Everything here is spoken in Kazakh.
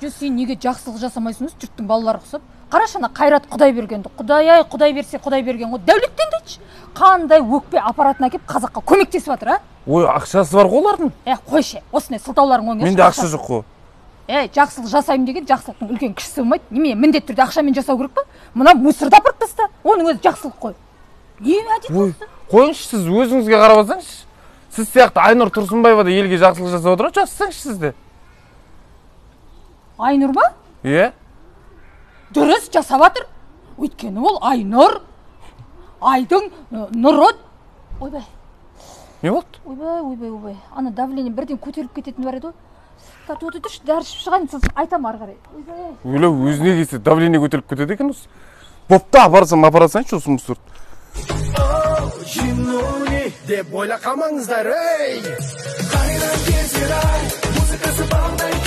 Сен неге жақсылық жасамайсыңыз жұрттың балалары ұқсап? Қарашы ана Қайрат Құдай бергенді. Құдай-ай, Құдай берсе Құдай берген ғой. Дәулеттен дейші. Қандай өкпе аппаратын әкеп қазаққа көмектесіп жатыр, а? Ой, ақшасы бар ғой олардың. Қойшы, осындай сылтауларың оңай. Менде ақша жоқ қой. Жақсылық жасаймын деген жақсылықтың үлкен кішісі болмайды. Неме, міндетті түрде ақшамен жасау керек па? Мына мусорды апарып таста. Оның өзі жақсылық қой. Не әдет осы? Қойыңызшы, сіз өзіңізге қарап алсаңызшы. Сіз сияқты Айнұр Тұрсынбаева да елге жақсылық жасап отыр, жасасаңызшы сіз де. Айнұр ма? Иә. Дұрыс жасап жатыр. Өйткені ол Айнұр. Айдың нұры. Ойбай. Не болды? Ойбай. Ана давление бірден көтеріліп кететін бар еді ғой. Оты тұршы, дәрі ішіп шығайын, сосын айтам ары қарай. Ойлау, өзіне келсе давление көтеріліп кетеді екен осы. Бопта апарсайыншы осы мұсырды. Жинуни деп ойла қамаңыздар, ей! Қайран кезер ай, музыкасы балдай